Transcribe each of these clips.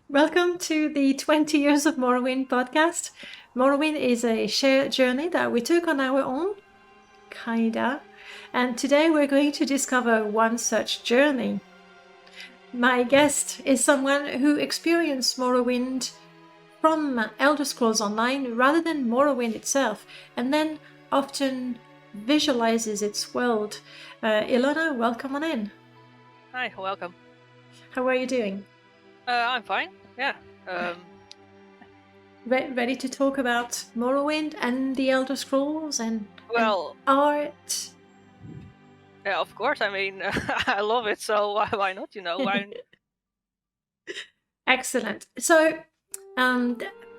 Welcome to the 20 Years of Morrowind podcast. Morrowind is a shared journey that we took on our own, kinda. And today we're going to discover one such journey. My guest is someone who experienced Morrowind from Elder Scrolls Online rather than Morrowind itself, and then often visualizes its world. Ilona, welcome on in. Hi, welcome. How are you doing? I'm fine. Yeah. Ready to talk about Morrowind and the Elder Scrolls and Well, art? yeah, of course. I mean, I love it. So why not? Why? Excellent. So,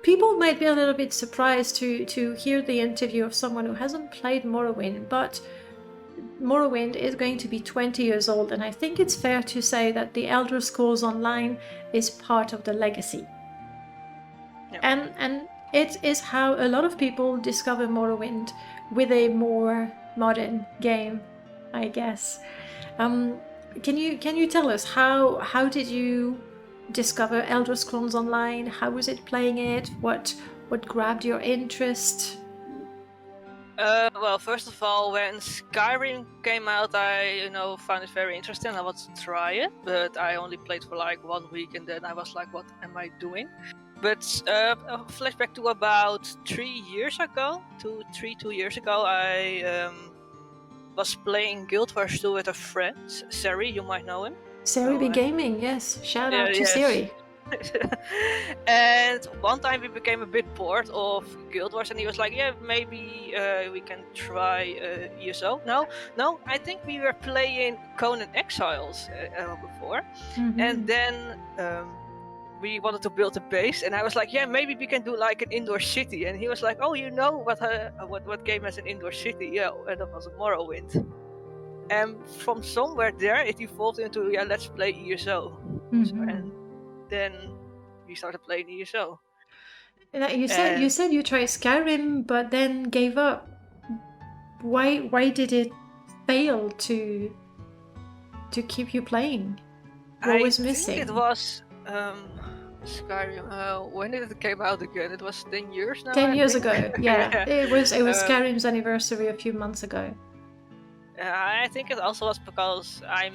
people might be a little bit surprised to hear the interview of someone who hasn't played Morrowind, but Morrowind is going to be 20 years old, and I think it's fair to say that the Elder Scrolls Online is part of the legacy. Yeah. And it is how a lot of people discover Morrowind with a more modern game, I guess. Can you tell us how did you discover Elder Scrolls Online? How was it playing it? What grabbed your interest? Well, first of all, when Skyrim came out, I found it very interesting. I wanted to try it, but I only played for like 1 week, and then I was like, "What am I doing?" But a flashback to about 3 years ago, 2 years ago, I was playing Guild Wars 2 with a friend, Sari. You might know him. Siri Be Gaming, yes. Shout out to Yes. Siri. And one time we became a bit bored of Guild Wars, and he was like, "Yeah, maybe we can try ESO." No, I think we were playing Conan Exiles before, and then we wanted to build a base, and I was like, "Yeah, maybe we can do like an indoor city." And he was like, "Oh, you know what game has an indoor city?" Yeah, and that was Morrowind. And from somewhere there, it evolved into let's play ESO. And then we started playing ESO. You said you tried Skyrim, but then gave up. Why did it fail to keep you playing? What was missing? I think it was Skyrim. When did it came out again? It was 10 years now. 10 years think. ago, yeah. It was Skyrim's anniversary a few months ago. I think it also was because I'm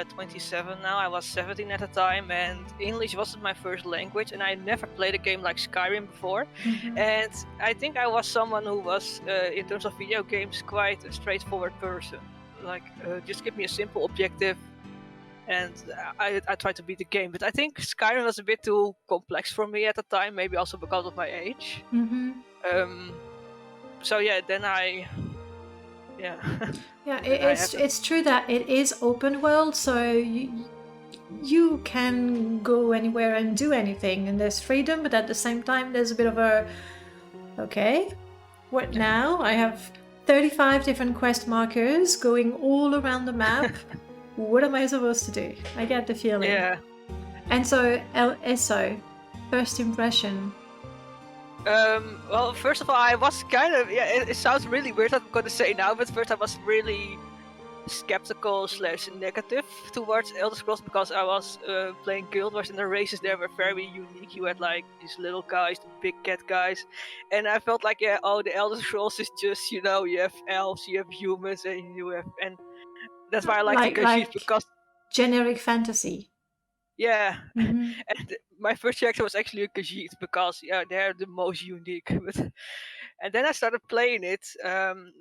27 now. I was 17 at the time, and English wasn't my first language, and I never played a game like Skyrim before. And I think I was someone who was, in terms of video games, quite a straightforward person. Like, just give me a simple objective, and I tried to beat the game. But I think Skyrim was a bit too complex for me at the time, maybe also because of my age. So yeah, then it's true that it is open world, so you can go anywhere and do anything, and there's freedom, but at the same time there's a bit of a okay, what now? I have 35 different quest markers going all around the map. What am I supposed to do? I get the feeling. Yeah. And so ESO, first impression. Well, first of all, I was kind of it sounds really weird what I'm going to say now, but first I was really skeptical / negative towards Elder Scrolls because I was playing Guild Wars, and the races there were very unique. You had like these little guys, the big cat guys, and I felt like the Elder Scrolls is just you have elves, you have humans, and that's why I like the Khajiit, because generic fantasy. Yeah, and my first reaction was actually a Khajiit because they're the most unique. And then I started playing it.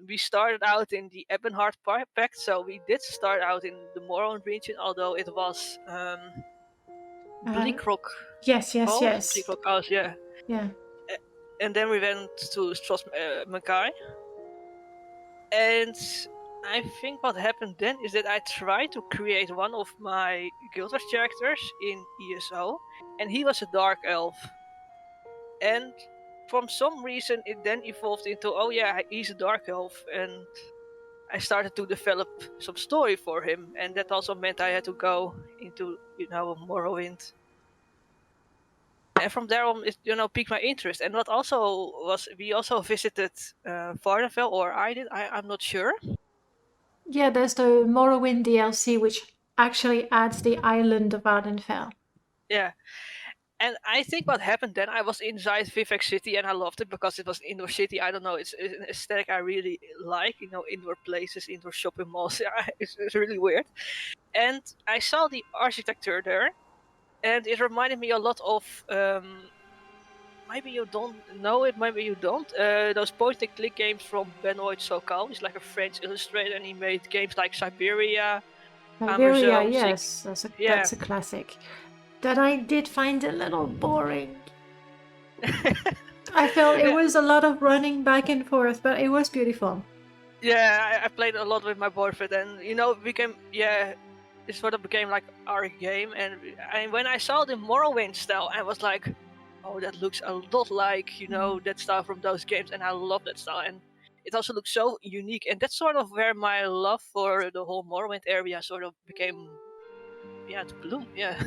We started out in the Ebonheart Pact, so we did start out in the Morrowind region, although it was Bleakrock. Yes. Bleakrock House, yeah. Yeah. And then we went to Stros Makai. And I think what happened then is that I tried to create one of my Guild Wars characters in ESO, and he was a dark elf. And from some reason, it then evolved into, he's a dark elf, and I started to develop some story for him, and that also meant I had to go into, Morrowind. And from there on, it piqued my interest. And what also was, we also visited Vardenfell, or I did, I'm not sure. Yeah, there's the Morrowind DLC, which actually adds the island of Vardenfell. Yeah. And I think what happened then, I was inside Vivec City and I loved it because it was an indoor city. I don't know, it's an aesthetic I really like, indoor places, indoor shopping malls. It's really weird. And I saw the architecture there, and it reminded me a lot of, maybe you don't know it, maybe you don't, those point-and-click games from Benoit Sokal. He's like a French illustrator, and he made games like Siberia, Siberia, Amazon, yes, that's a classic. That I did find a little boring. I felt it was a lot of running back and forth, but it was beautiful. Yeah, I played a lot with my boyfriend, and it became it sort of became like our game. And when I saw the Morrowind style, I was like, oh, that looks a lot like that style from those games, and I love that style. And it also looks so unique, and that's sort of where my love for the whole Morrowind area sort of became, to bloom. Yeah.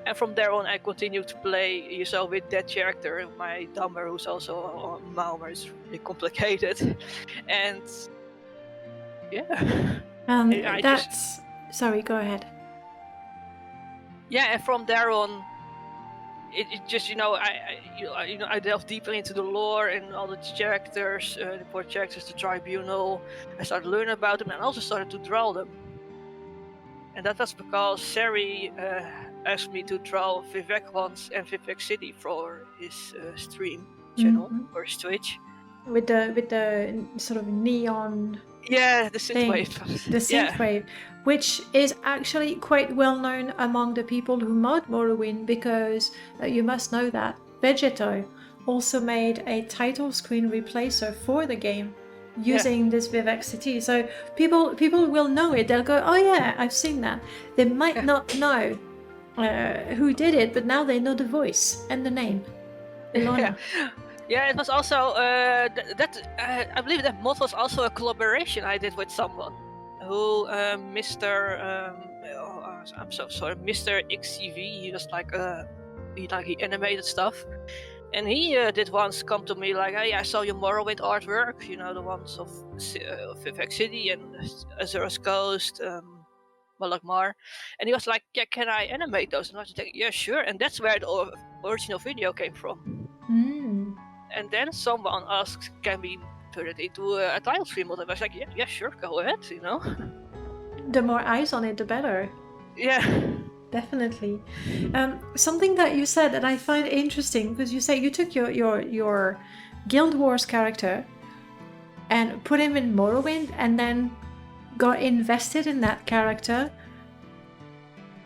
And from there on, I continued to play with that character, my Dumber, who's also a Malmer. It's really complicated. And yeah. Sorry, go ahead. Yeah, and from there on, it just I delved deeper into the lore and all the characters, the important characters, the tribunal. I started learning about them and also started to draw them. And that was because Sari asked me to draw Viveclan and Vivec City for his stream channel or his Twitch. With the sort of neon. Yeah, the synthwave. The synthwave, which is actually quite well known among the people who mod Morrowind, because you must know that Vegeto also made a title screen replacer for the game using this Vivec City. So people will know it. They'll go, oh yeah, I've seen that. They might not know who did it, but now they know the voice and the name. Ilona. Yeah, it was also I believe that mod was also a collaboration I did with someone who Mr. I'm so sorry, Mr. XCV. He was he animated stuff, and he did once come to me like, hey, I saw your Morrowind artwork, the ones of Vivec City and Azura's Coast, Malakmar, and he was like, yeah, can I animate those? And I was like, yeah, sure. And that's where the original video came from. And then someone asked, can we turn it into a title stream? And I was like, yeah, sure, go ahead, The more eyes on it, the better. Yeah. Definitely. Something that you said that I find interesting, because you say you took your Guild Wars character and put him in Morrowind and then got invested in that character.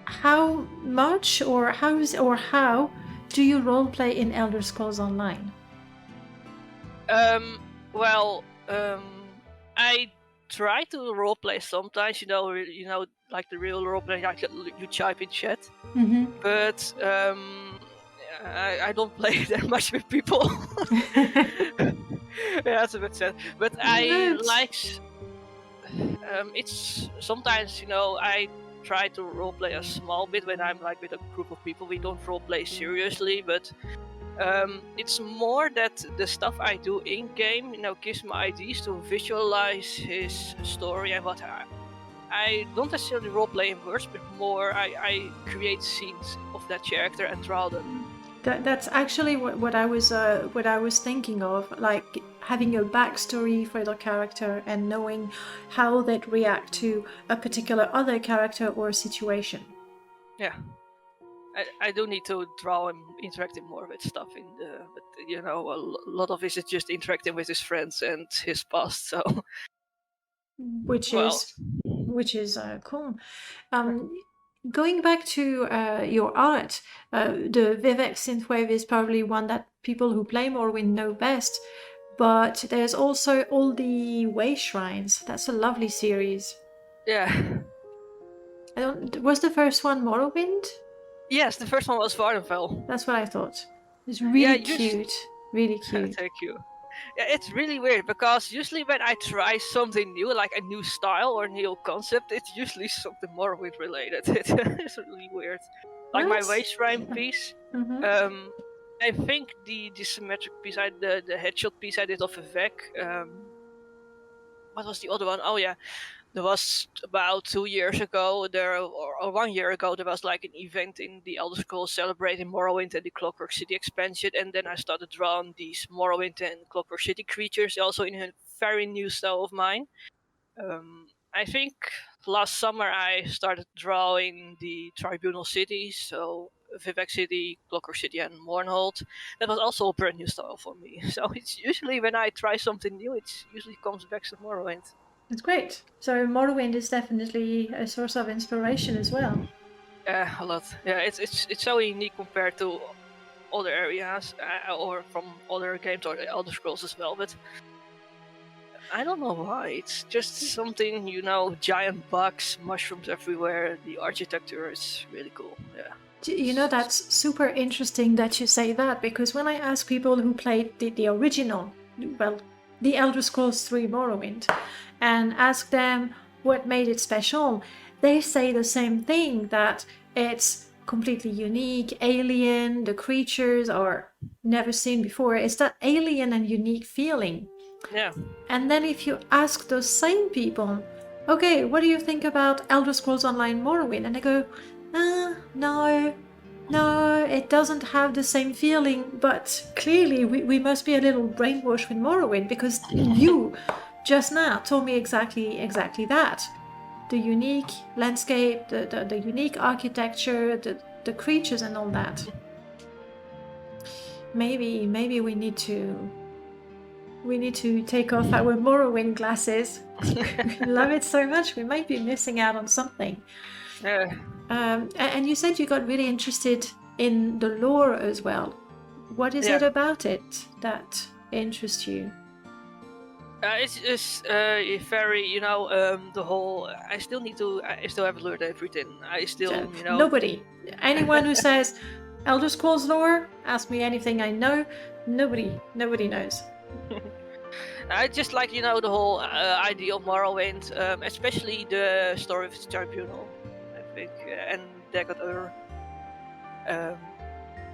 How much or how do you roleplay in Elder Scrolls Online? I try to roleplay sometimes, like the real roleplay, like you type in chat. But I don't play that much with people. Yeah, that's a bit sad. But I like. It's sometimes, I try to roleplay a small bit when I'm like with a group of people. We don't roleplay seriously, but it's more that the stuff I do in game, gives me ideas to visualize his story and what I don't necessarily roleplay in words, but more I create scenes of that character and draw them. That's actually what I was thinking of, like having a backstory for the character and knowing how they'd react to a particular other character or situation. Yeah. I do need to draw him interacting more with stuff but a lot of it is just interacting with his friends and his past. So, which is cool. Going back to your art, the Vivec synthwave is probably one that people who play Morrowind know best. But there's also all the way shrines. That's a lovely series. Yeah. Was the first one Morrowind? Yes, the first one was Vardenfell. That's what I thought. It's really cute. Really cute. Thank you. Yeah, it's really weird because usually when I try something new, like a new style or a new concept, it's usually something Morrowind related. It's really weird. Like my way shrine piece. I think the symmetric piece, the headshot piece I did of Vivec. What was the other one? Oh yeah. There was about 2 years ago, or 1 year ago, there was like an event in the Elder Scrolls celebrating Morrowind and the Clockwork City expansion, and then I started drawing these Morrowind and Clockwork City creatures, also in a very new style of mine. I think last summer I started drawing the Tribunal cities, so Vivec City, Clockwork City, and Mournhold. That was also a brand new style for me. So it's usually when I try something new, it usually comes back to Morrowind. It's great. So Morrowind is definitely a source of inspiration as well. Yeah, a lot. Yeah, it's so unique compared to other areas or from other games or the Elder Scrolls as well. But I don't know why. It's just something, giant bugs, mushrooms everywhere. The architecture is really cool. Yeah. You know, that's super interesting that you say that, because when I ask people who played the original, well, the Elder Scrolls 3 Morrowind, and ask them what made it special, they say the same thing, that it's completely unique, alien, the creatures are never seen before. It's that alien and unique feeling. Yeah. And then if you ask those same people, okay, what do you think about Elder Scrolls Online Morrowind? And they go, no, it doesn't have the same feeling, but clearly we must be a little brainwashed with Morrowind, because you just now told me exactly that. The unique landscape, the unique architecture, the creatures and all that. Maybe we need to take off our Morrowind glasses. We love it so much, we might be missing out on something. Yeah. And you said you got really interested in the lore as well. What is it about it that interests you? It's just very, the whole. I still haven't learned everything. I still, Nobody. Anyone who says Elder Scrolls lore, ask me anything I know. Nobody knows. I just like, the whole idea of Morrowind, especially the story of the Tribunal, I think, and Daggerfall.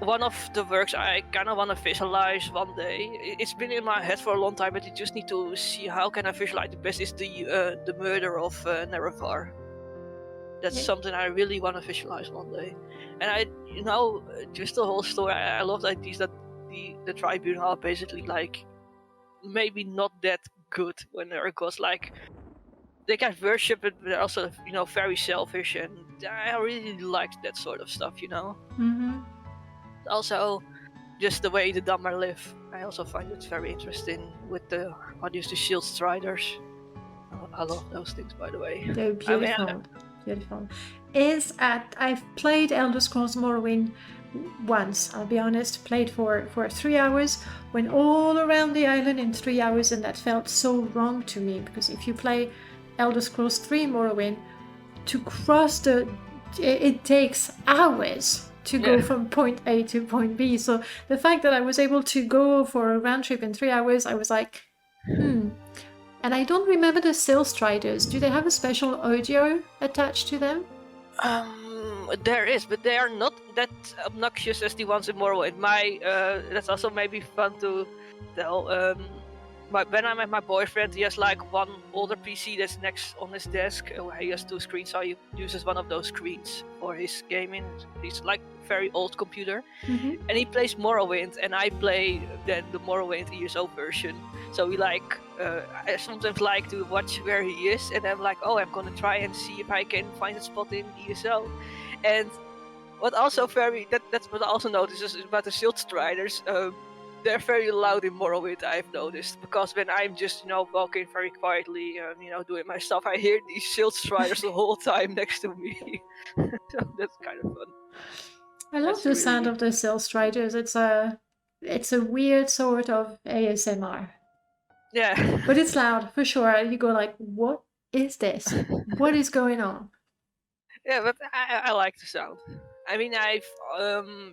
One of the works I kind of want to visualize one day. It's been in my head for a long time, but you just need to see how can I visualize the best. Is the murder of Nerevar. That's something I really want to visualize one day. And just the whole story. I love the ideas that the Tribunal are basically like maybe not that good when they're gods. Like they can worship it, but they're also very selfish, and I really like that sort of stuff. Mm-hmm. Also, just the way the Dammar live. I also find it very interesting with the Silstriders. I love those things, by the way. They're beautiful. Beautiful. I've played Elder Scrolls Morrowind once, I'll be honest, played for 3 hours, went all around the island in 3 hours, and that felt so wrong to me, because if you play Elder Scrolls 3 Morrowind, to cross it takes hours to go from point A to point B. So the fact that I was able to go for a round trip in 3 hours, I was like, And I don't remember the Silstriders. Do they have a special audio attached to them? There is, but they are not that obnoxious as the ones in Morrowind. That's also maybe fun to tell. When I'm with my boyfriend, he has like one older PC that's next on his desk. He has 2 screens, so he uses one of those screens for his gaming. He's like very old computer, and he plays Morrowind, and I play the Morrowind ESO version. So we I sometimes like to watch where he is, and I'm like, I'm gonna try and see if I can find a spot in ESO. And that's what I also noticed is about the Silstriders. They're very loud in Morrowind, I've noticed, because when I'm just, walking very quietly, doing my stuff, I hear these Silstriders the whole time next to me. So that's kind of fun. I love the sound of the Silstriders. It's a weird sort of ASMR. Yeah. But it's loud, for sure. You go like, what is this? What is going on? Yeah, but I like the sound. I mean, I've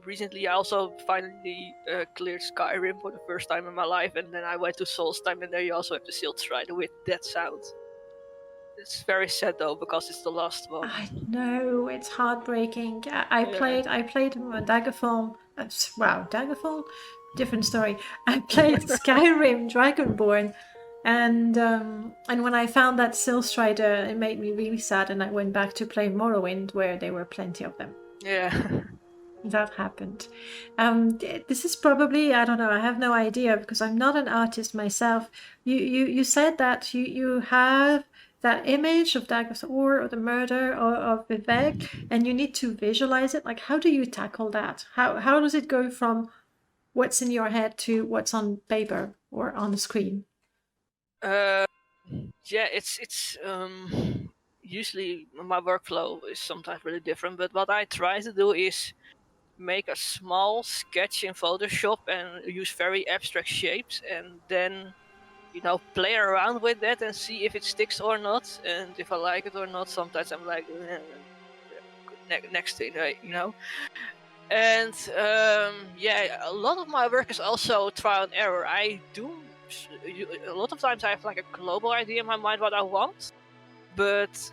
recently also finally cleared Skyrim for the first time in my life, and then I went to Solstheim, and there you also have the Silstrider with that sound. It's very sad though, because it's the last one. I know, it's heartbreaking. I played Daggerfall. Wow, Daggerfall? Different story. I played Skyrim Dragonborn And when I found that Silstrider, it made me really sad, and I went back to play Morrowind, where there were plenty of them. Yeah. That happened. This is probably, I don't know, I have no idea because I'm not an artist myself. You said that you have that image of Daggerfall or the murder of Vivek, and you need to visualize it. Like, how do you tackle that? How does it go from what's in your head to what's on paper or on the screen? Yeah, it's usually my workflow is sometimes really different, but what I try to do is make a small sketch in Photoshop and use very abstract shapes, and then play around with that and see if it sticks or not, and if I like it or not. Sometimes I'm like, next thing, and yeah, a lot of my work is also trial and error. I do a lot of times I have like a global idea in my mind what I want, but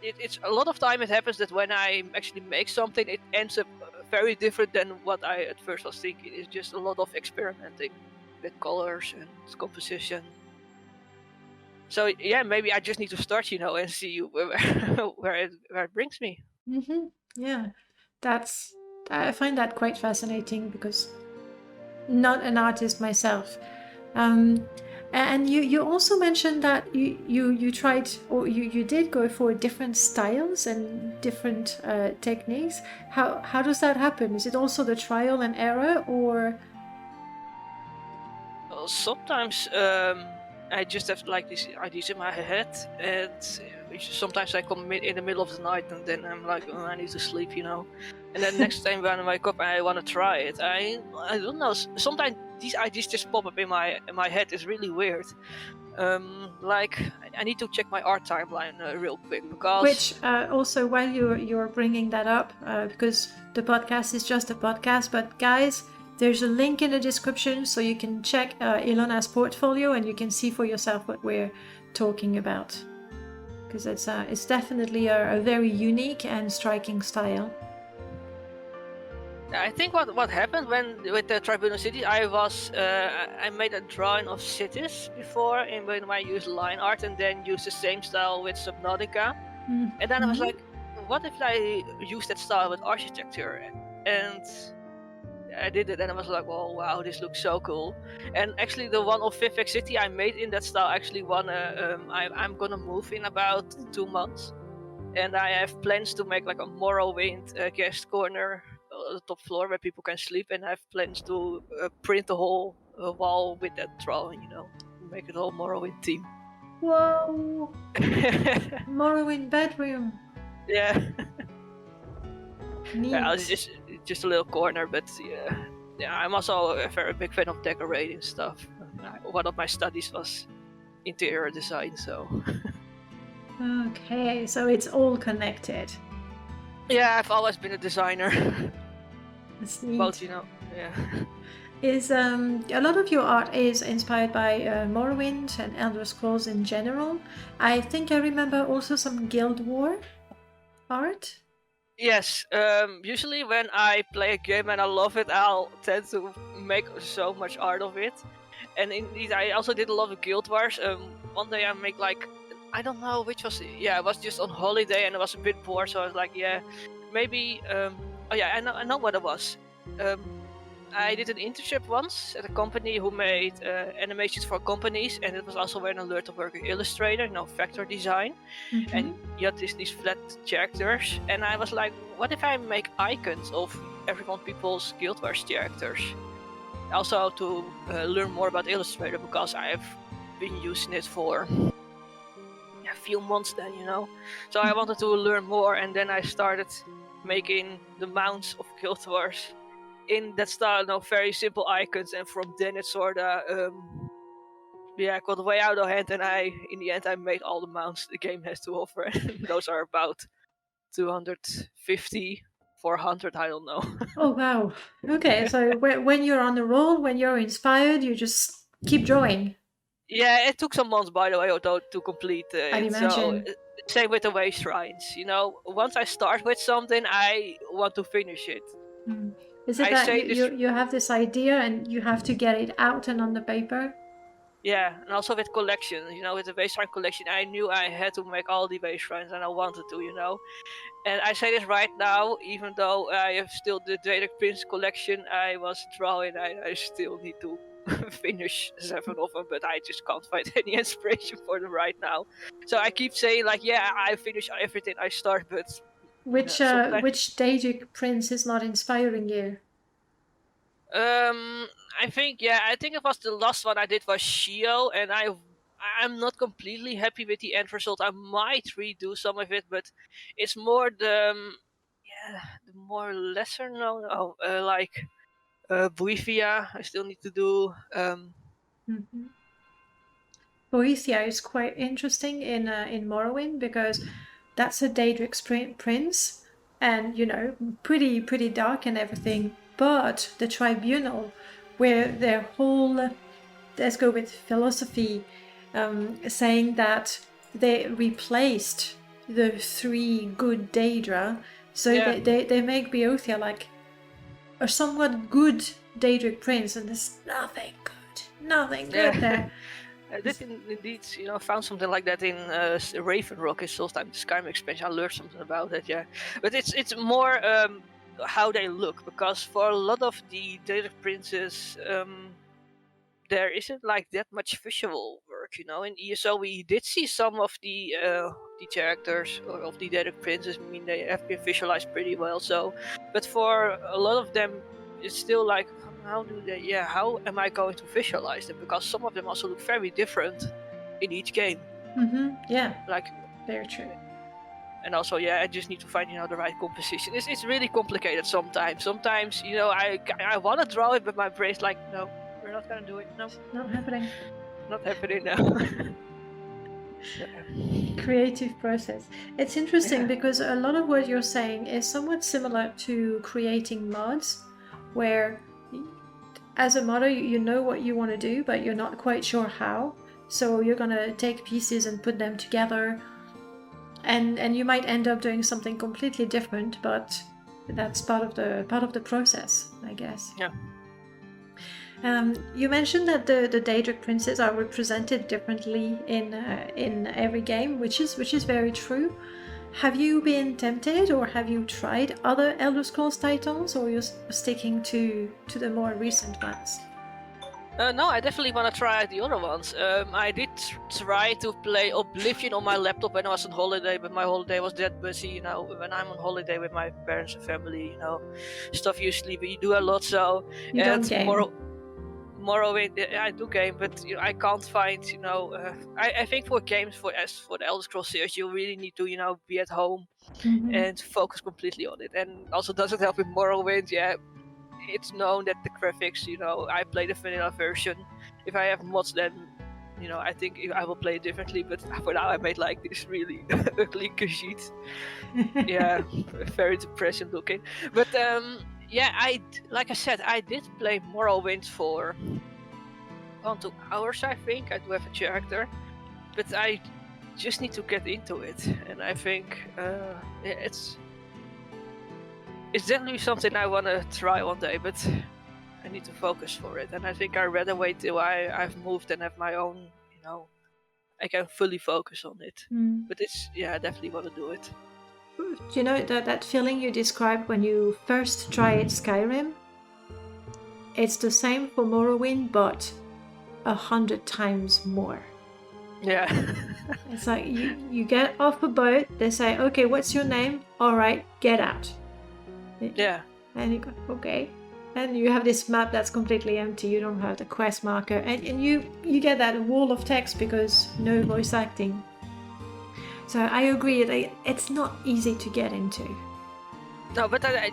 it's a lot of time it happens that when I actually make something, it ends up very different than what I at first was thinking. It's just a lot of experimenting with colors and composition. So yeah, maybe I just need to start, and see where it brings me. Mm-hmm. Yeah, I find that quite fascinating because not an artist myself. And you also mentioned that you tried, or you did go for different styles and different techniques. How does that happen? Is it also the trial and error, or? Well, sometimes I just have like these ideas in my head, and sometimes I come in the middle of the night, and then I'm like, oh, I need to sleep, And then next time when I wake up, I want to try it. I don't know. Sometimes these ideas just pop up in my head. It's really weird. Like I need to check my art timeline real quick because. Which also, while you're bringing that up, because the podcast is just a podcast, but guys, there's a link in the description so you can check Ilona's portfolio and you can see for yourself what we're talking about. Because it's definitely a very unique and striking style. I think what happened with the Tribunal City, I made a drawing of cities before, and when I used line art, and then used the same style with Subnautica, and then I was like, what if I use that style with architecture? And I did it, and I was like, oh wow, this looks so cool. And actually, the one of Vivec City I made in that style actually won I'm gonna move in about 2 months, and I have plans to make like a Morrowind guest corner on the top floor where people can sleep, and I have plans to print the whole wall with that drawing, make it all Morrowind theme. Whoa! Morrowind bedroom. Yeah. Neat. Yeah, it's just a little corner, but yeah, I'm also a very big fan of decorating stuff. One of my studies was interior design, so. Okay, so it's all connected. Yeah, I've always been a designer. That's neat. Both, yeah. Is a lot of your art is inspired by Morrowind and Elder Scrolls in general. I think I remember also some Guild War art. Yes, usually when I play a game and I love it, I'll tend to make so much art of it. And indeed, I also did a lot of Guild Wars. One day I make like, I don't know which was, I was just on holiday and I was a bit bored, so I was like, yeah, maybe, oh yeah, I know what it was. I did an internship once at a company who made animations for companies, and it was also when I learned to work with Illustrator, vector design. Mm-hmm. And you had these flat characters, and I was like, what if I make icons of everyone people's Guild Wars characters? Also to learn more about Illustrator, because I've been using it for a few months then, So I wanted to learn more, and then I started making the mounts of Guild Wars in that style, very simple icons, and from then it sorta got way out of hand, and in the end I made all the mounts the game has to offer. Those are about 250, 400, I don't know. Oh wow. Okay, so when you're on the roll, when you're inspired, you just keep drawing. Yeah, it took some months, by the way, to complete it. I'd imagine. So, same with the way shrines. Once I start with something, I want to finish it. Is it that you have this idea and you have to get it out and on the paper? Yeah, and also with collections, with the Wayshrine collection, I knew I had to make all the Wayshrines, and I wanted to. And I say this right now, even though I have still the Daedric Prince collection I was drawing, I still need to finish 7 of them, but I just can't find any inspiration for them right now. So I keep saying, like, yeah, I finish everything I start, but Which sometimes. Daedric prince is not inspiring you? I think it was the last one I did was Shio, and I'm not completely happy with the end result. I might redo some of it, but it's more the more lesser known. Like Buifia, I still need to do. Mm-hmm. Boethia is quite interesting in Morrowind because that's a Daedric prince, and pretty dark and everything. But the tribunal, where their whole, let's go with philosophy, saying that they replaced the 3 good Daedra, so Yeah. they make Boethia like a somewhat good Daedric prince, and there's nothing good there. I did indeed, found something like that in Raven Rock is Solstheim, the Skyrim expansion. I learned something about it, yeah. But it's more how they look, because for a lot of the Daedric princes, there isn't like that much visual work, In ESO, we did see some of the characters or of the Daedric princes. I mean, they have been visualized pretty well. So, but for a lot of them, it's still like, how am I going to visualize them? Because some of them also look very different in each game. Mm-hmm. Yeah, Like, very true. and also, I just need to find the right composition. It's really complicated sometimes. Sometimes, I want to draw it, but my brain's like, no, we're not gonna do it. No, Not happening. not happening now. Creative process. It's interesting Yeah. because a lot of what you're saying is somewhat similar to creating mods, where as a modder you know what you want to do, but you're not quite sure how. So you're gonna take pieces and put them together, and you might end up doing something completely different, but that's part of the process, I guess. Yeah. You mentioned that the Daedric princes are represented differently in every game, which is very true. Have you been tempted, or have you tried other Elder Scrolls titles, or you're sticking to the more recent ones? No, I definitely want to try the other ones. I did try to play Oblivion on my laptop when I was on holiday, but my holiday was that busy. When I'm on holiday with my parents and family, stuff usually, but you do a lot. So You don't game. Morrowind, I do game, but I can't find. I think for games for the Elder Scrolls series, you really need to be at home and focus completely on it. And also doesn't help with Morrowind. Yeah, it's known that the graphics. I play the vanilla version. If I have mods, then I think I will play it differently. But for now, I made like this really ugly Khajiit. Yeah, very depressing looking. But like I said, I did play Morrowind for 1-2 hours, I think. I do have a character, but I just need to get into it, and I think it's definitely something I want to try one day, but I need to focus for it, and I think I'd rather wait till I've moved and have my own, I can fully focus on it. But I definitely want to do it. Do you know that feeling you described when you first tried Skyrim? It's the same for Morrowind, but 100 times more. Yeah. It's like you get off a boat, they say, okay, what's your name? All right, get out. Yeah. And you go, okay. And you have this map that's completely empty, you don't have the quest marker, and you get that wall of text because no voice acting. So I agree, it's not easy to get into. No, but I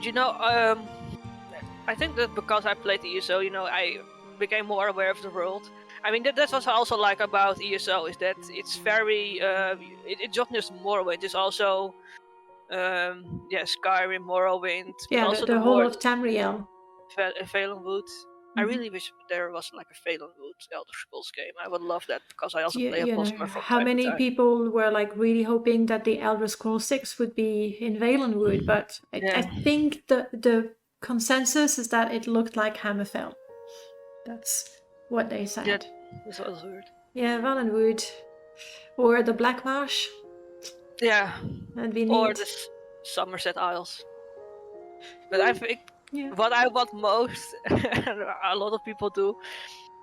think that because I played ESO, I became more aware of the world. I mean, that's what I also like about ESO, is that it's very, it's not just Morrowind, it's also, Skyrim, Morrowind, but Yeah, also the whole of Tamriel. Valenwood. I really wish there was like a Valenwood Elder Scrolls game. I would love that, because I also play a Postman from how time to many time. people were like really hoping that the Elder Scrolls 6 would be in Valenwood, but I think the consensus is that it looked like Hammerfell. That's what they said. This was weird. Yeah, Valenwood. Or the Black Marsh. Yeah. That'd be Or neat. the Somerset Isles. But I think Yeah. what I want most, and a lot of people do,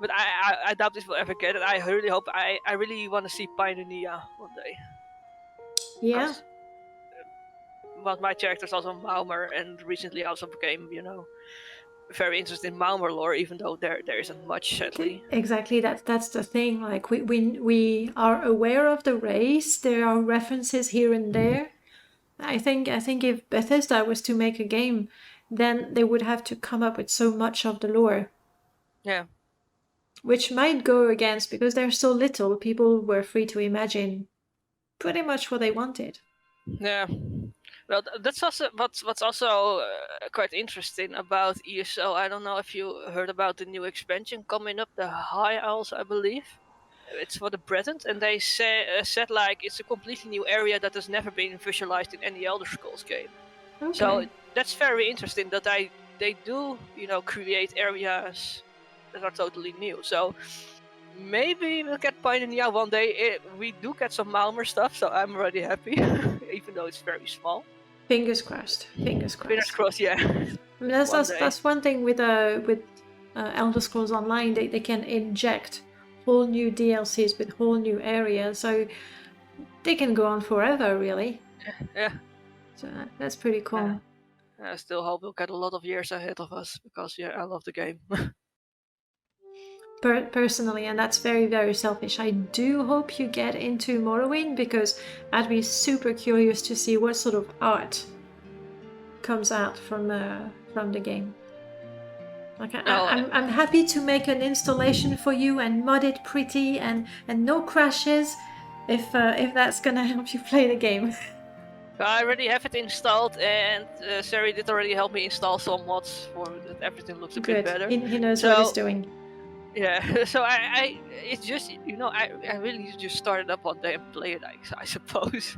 but I doubt this will ever get it. I really hope, I really want to see Pioneer one day. Yeah. Because well, my character is also Maumer, and recently also became, very interested in Maumer lore, even though there isn't much, sadly. Exactly. That's the thing. Like we are aware of the race. There are references here and there. I think if Bethesda was to make a game, then they would have to come up with so much of the lore. Yeah. Which might go against, because they're so little, people were free to imagine pretty much what they wanted. Yeah. Well, that's also what's also quite interesting about ESO. I don't know if you heard about the new expansion coming up, the High Isles, I believe. It's for the Bretons, and they said like it's a completely new area that has never been visualized in any Elder Scrolls game. Okay. So that's very interesting that they do create areas that are totally new. So maybe we'll get Pioneer one day. We do get some Malmer stuff, so I'm already happy, even though it's very small. Fingers crossed. Fingers crossed. Fingers crossed, yeah. I mean, that's one thing with Elder Scrolls Online. They can inject whole new DLCs with whole new areas, so they can go on forever, really. Yeah. So that's pretty cool. I still hope we'll get a lot of years ahead of us, because I love the game. Personally, and that's very, very selfish, I do hope you get into Morrowind, because I'd be super curious to see what sort of art comes out from the game. Like I'm happy to make an installation for you and mod it pretty and no crashes, if that's gonna help you play the game. I already have it installed, and Sari did already help me install some mods for that. Everything looks a bit better. He knows what he's doing. Yeah, so I it's just I really just started up one day and play it, I suppose.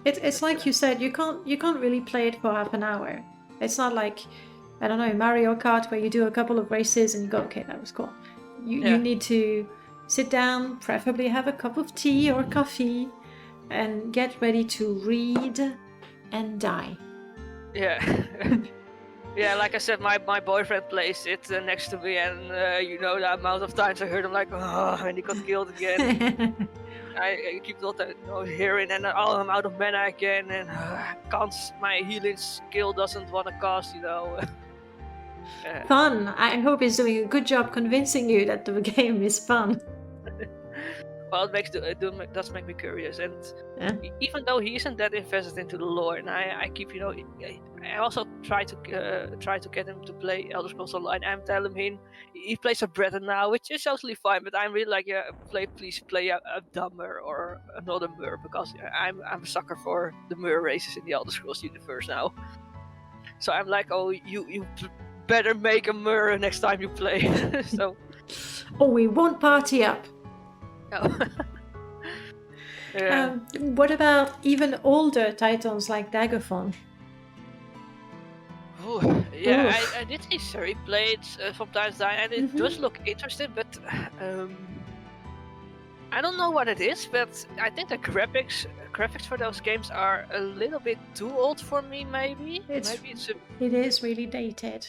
It's like you said, you can't really play it for half an hour. It's not like, I don't know, Mario Kart, where you do a couple of races and you go, okay, that was cool. You need to sit down, preferably have a cup of tea or coffee, and get ready to read and die. Yeah. Yeah, like I said, my boyfriend plays it next to me, and the amount of times I heard him like, oh, and he got killed again. I keep hearing, and oh, I'm out of mana again, and my healing skill doesn't want to cast, Fun. I hope he's doing a good job convincing you that the game is fun. Well, it does make me curious, and even though he isn't that invested into the lore, and I keep, I also try to get him to play Elder Scrolls Online. I'm telling him he plays a Breton now, which is totally fine. But I'm really like, please play a Dummer or another Mer, because I'm a sucker for the Mer races in the Elder Scrolls universe now. So I'm like, oh, you better make a Mer next time you play. So. Oh, we won't party up. No. Yeah. What about even older titles like Daggerfall? Yeah, I did see Sari play it from time to time, and it does look interesting, but I don't know what it is, but I think the graphics for those games are a little bit too old for me, maybe. It is really dated.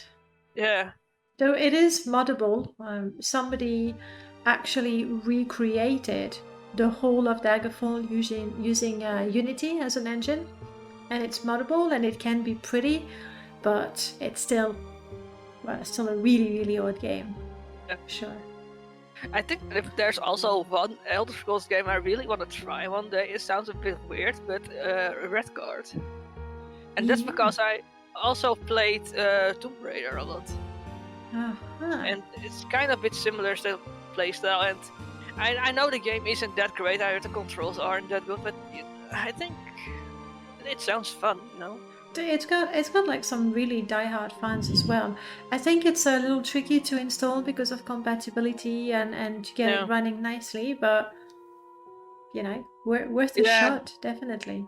Yeah. Though it is moddable. Somebody actually recreated the whole of Daggerfall using Unity as an engine, and it's moddable and it can be pretty, but it's still a really, really old game. Yeah. Sure. I think if there's also one Elder Scrolls game I really want to try one day, it sounds a bit weird, but Redguard. And that's because I also played Tomb Raider a lot. And it's kind of a bit similar to playstyle, and I know the game isn't that great, I heard the controls aren't that good, but I think it sounds fun, It's got like some really die-hard fans as well. I think it's a little tricky to install because of compatibility and to get it running nicely, but worth a shot, definitely.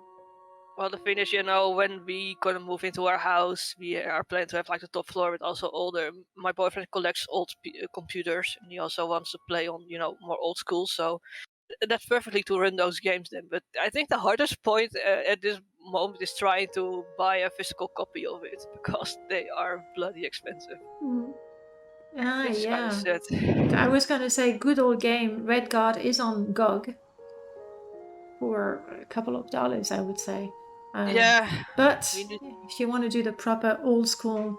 Well, the thing is, when we gonna move into our house, we are planning to have like the top floor, but also older. My boyfriend collects old computers, and he also wants to play on, more old school. So that's perfectly to run those games then. But I think the hardest point at this moment is trying to buy a physical copy of it because they are bloody expensive. This is kind of Yeah. sad. I was going to say, good old game, Red Guard is on GOG for a couple of dollars, I would say. Yeah. But We need- if you want to do the proper old school,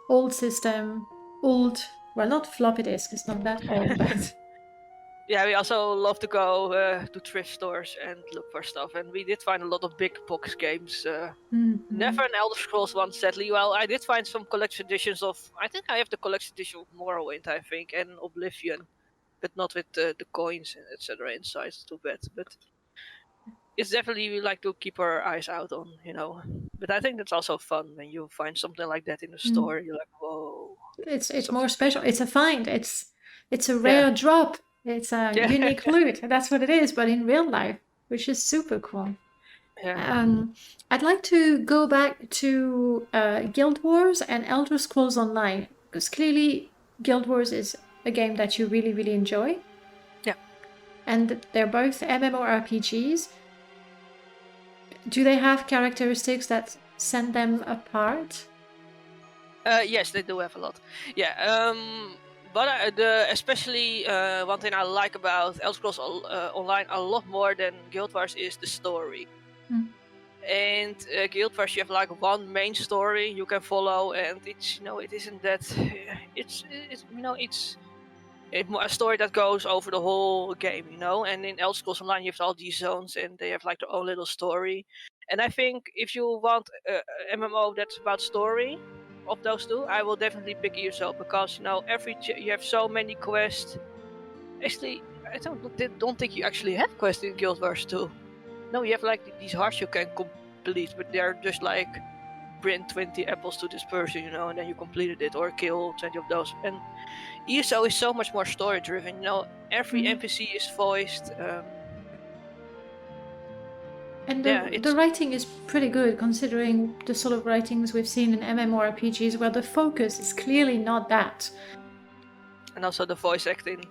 old system, well, not floppy disk, it's not that old, but Yeah, we also love to go to thrift stores and look for stuff, and we did find a lot of big box games. Never an Elder Scrolls one, sadly. Well, I did find some collection editions of. I think I have the collection edition of Morrowind, I think, and Oblivion, but not with the coins and etc. inside. Too bad, but it's definitely we like to keep our eyes out on. But I think that's also fun when you find something like that in the store. You're like, whoa. it's more special. It's a find. It's a Yeah. rare drop. It's a Yeah. unique loot. That's what it is, but in real life, which is super cool. Yeah. I'd like to go back to Guild Wars and Elder Scrolls Online, because clearly Guild Wars is a game that you really, really enjoy. Yeah. And they're both MMORPGs. Do they have characteristics that set them apart? Yes, they do have a lot. Yeah. But especially one thing I like about Elder Scrolls Online a lot more than Guild Wars is the story. And Guild Wars, you have like one main story you can follow, and it's it isn't that it's a story that goes over the whole game, And in Elder Scrolls Online, you have all these zones, and they have like their own little story. And I think if you want a MMO that's about story of those two, I will definitely pick ESO because you have so many quests. Actually, I don't think you actually have quests in Guild Wars 2. No, you have like these hearts you can complete, but they're just like bring 20 apples to this person, and then you completed it, or kill 20 of those. And ESO is so much more story driven. Every NPC is voiced. And the writing is pretty good, considering the sort of writings we've seen in MMORPGs, where the focus is clearly not that. And also the voice acting,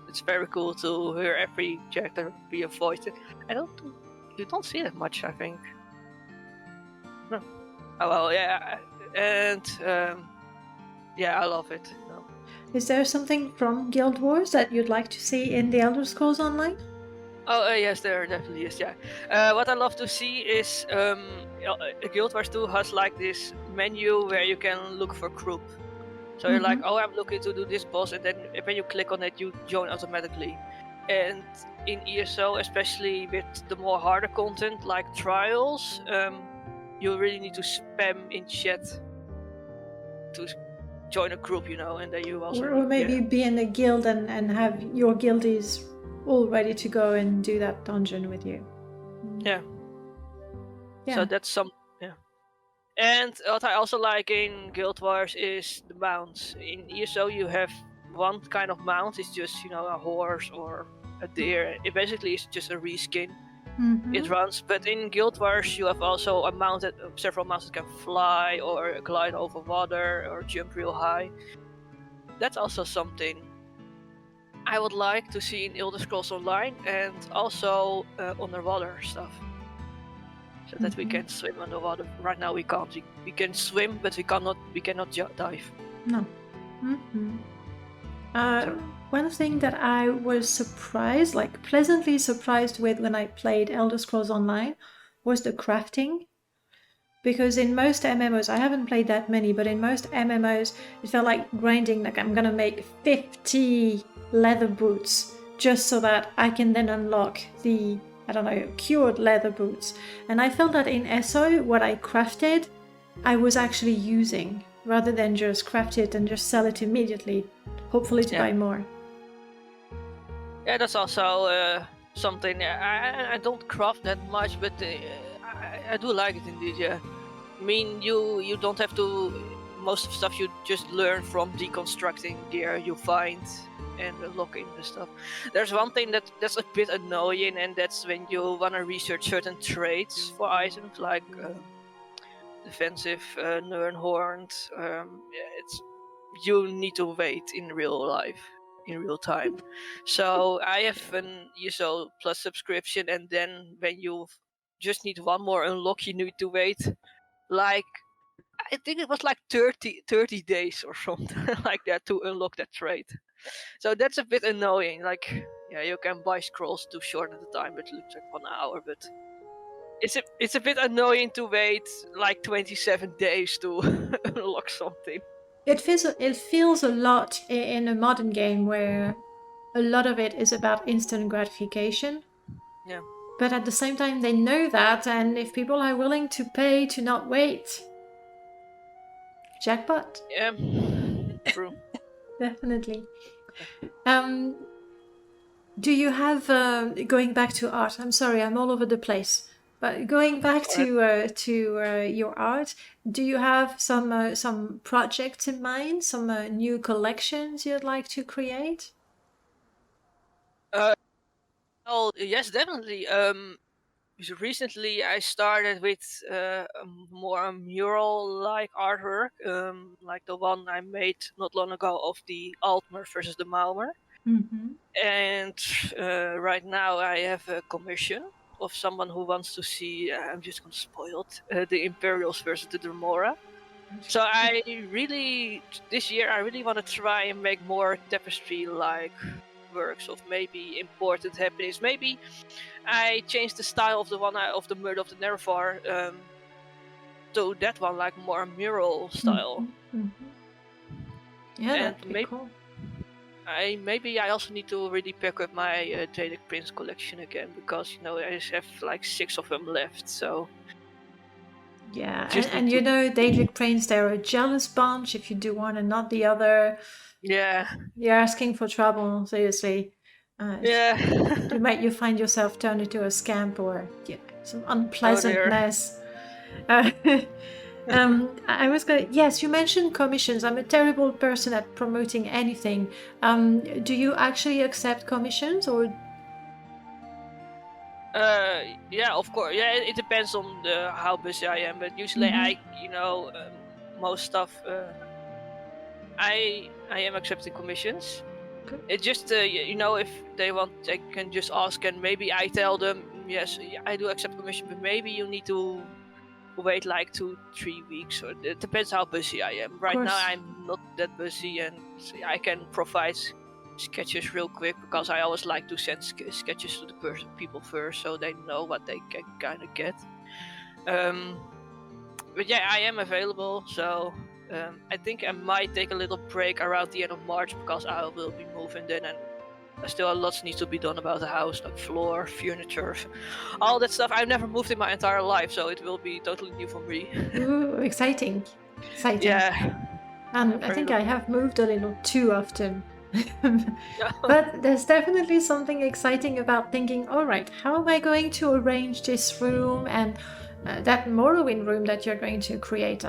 it's very cool to hear every character be a voice. You don't see that much, I think. No. Oh well, yeah, and yeah, I love it. Is there something from Guild Wars that you'd like to see in the Elder Scrolls Online? Oh, yes, there definitely is, yeah. What I love to see is Guild Wars 2 has like this menu where you can look for group. So you're like, oh, I'm looking to do this boss, and then when you click on it, you join automatically. And in ESO, especially with the more harder content like trials, you really need to spam in chat to join a group, and then you also... Or maybe be in a guild and have your guildies all ready to go and do that dungeon with you. Yeah. So that's some... Yeah. And what I also like in Guild Wars is the mounts. In ESO, you have one kind of mount. It's just, a horse or a deer. It basically is just a reskin. It runs. But in Guild Wars, you have also several mounts that can fly or glide over water or jump real high. That's also something I would like to see in Elder Scrolls Online, and also underwater stuff. So that we can swim underwater. Right now we can't. We can swim, but we cannot dive. No. One thing that I was pleasantly surprised with when I played Elder Scrolls Online was the crafting. Because in most MMOs, I haven't played that many, but in most MMOs, it felt like grinding, like I'm gonna make 50 leather boots just so that I can then unlock the, cured leather boots. And I felt that in ESO, what I crafted, I was actually using, rather than just craft it and just sell it immediately, hopefully to buy more. Yeah, that's also something. I don't craft that much, but I do like it indeed, yeah. I mean, you don't have to most of the stuff you just learn from deconstructing gear you find and unlocking the stuff. There's one thing that's a bit annoying, and that's when you want to research certain traits for items, like defensive, Nernhorn. You need to wait in real life, in real time. So I have an ESO Plus subscription, and then when you just need one more unlock, you need to wait like, I think it was like 30 days or something like that to unlock that trait. So that's a bit annoying. Like, yeah, you can buy scrolls to shorten the time, but it looks like 1 hour. But it's a bit annoying to wait like 27 days to unlock something. It feels a lot in a modern game where a lot of it is about instant gratification. Yeah. But at the same time, they know that, and if people are willing to pay to not wait, jackpot. Yeah. True. Definitely. Do you have going back to art? I'm sorry, I'm all over the place. But going back to your art, do you have some projects in mind? Some new collections you'd like to create? Oh yes, definitely. So recently I started with more mural-like artwork, like the one I made not long ago of the Altmer versus the Malmer. Mm-hmm. And right now I have a commission of someone who wants to see, I'm just going to spoil it, the Imperials versus the Dremora. So this year I really want to try and make more tapestry-like works of maybe important happenings. Maybe I changed the style of the one of the Murder of the Nerevar to that one, like more mural style. Mm-hmm. Yeah, And that'd be cool. Maybe I also need to really pick up my Daedric Prince collection again, because I just have like 6 of them left. So yeah, and Daedric Prince, they're a jealous bunch. If you do one and not the other, yeah, you're asking for trouble. Seriously. yeah. You find yourself turned into a scamp or some unpleasantness. I was going. Yes, you mentioned commissions. I'm a terrible person at promoting anything. Do you actually accept commissions or? Yeah, of course. Yeah, it depends on how busy I am, but usually most stuff. I am accepting commissions. Okay. It just if they want, they can just ask, and maybe I tell them, yes, I do accept commission, but maybe you need to wait like 2-3 weeks, or it depends how busy I am. Right now I'm not that busy, and I can provide sketches real quick, because I always like to send sketches to the people first, so they know what they can kind of get. But yeah, I am available, so I think I might take a little break around the end of March, because I will be moving then, and still a lot needs to be done about the house, like floor, furniture, all that stuff. I've never moved in my entire life, so it will be totally new for me. Ooh, exciting. Yeah. And I think I have moved a little too often. But there's definitely something exciting about thinking, all right, how am I going to arrange this room, and that Morrowind room that you're going to create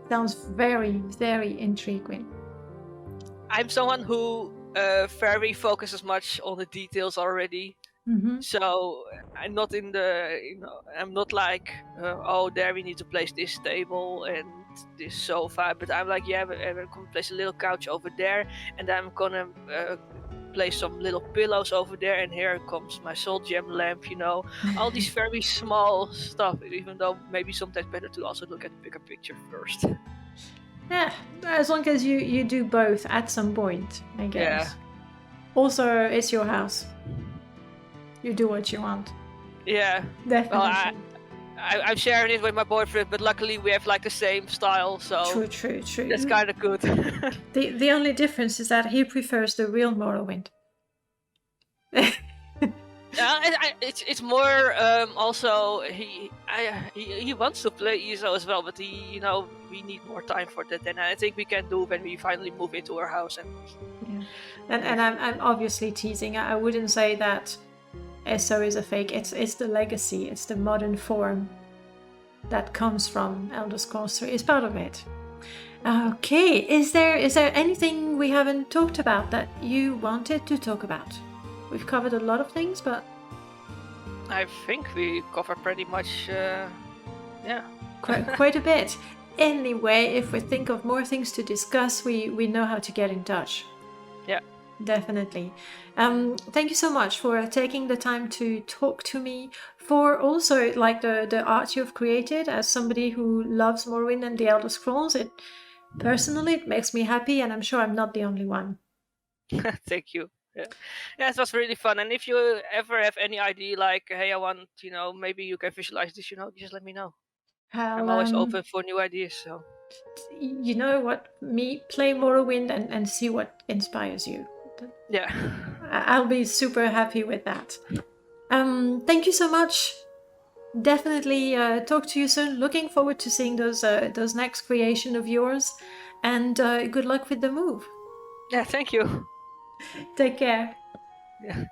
sounds very, very intriguing. I'm someone who very focuses much on the details already. Mm-hmm. So I'm not in the, I'm not like, oh, there we need to place this table and this sofa, but I'm like, yeah, we're gonna place a little couch over there, and I'm gonna place some little pillows over there, and here comes my soul gem lamp, all these very small stuff, even though maybe sometimes better to also look at the bigger picture first. Yeah, as long as you do both at some point, I guess. Yeah. Also, it's your house. You do what you want. Yeah. Definitely. Well, I'm sharing it with my boyfriend, but luckily we have like the same style, so True. That's kind of good. The only difference is that he prefers the real Morrowind. It's more also he wants to play ESO as well, but we need more time for that, and I think we can do when we finally move into our house. And I'm obviously teasing. I wouldn't say that ESO is a fake. It's the legacy. It's the modern form that comes from Elder Scrolls 3. It's part of it. Okay, is there anything we haven't talked about that you wanted to talk about? We've covered a lot of things, but I think we covered pretty much, yeah. quite a bit. Anyway, if we think of more things to discuss, we know how to get in touch. Yeah. Definitely. Thank you so much for taking the time to talk to me, for also like the art you've created. As somebody who loves Morrowind and the Elder Scrolls, it makes me happy, and I'm sure I'm not the only one. Thank you. Yeah, it was really fun. And if you ever have any idea, like, hey, I want, maybe you can visualize this, just let me know. I'm always open for new ideas. So you know what? Play Morrowind and see what inspires you. yeah. I'll be super happy with that. Thank you so much. Definitely talk to you soon. Looking forward to seeing those next creation of yours, and good luck with the move. Yeah, thank you. Take care. Yeah.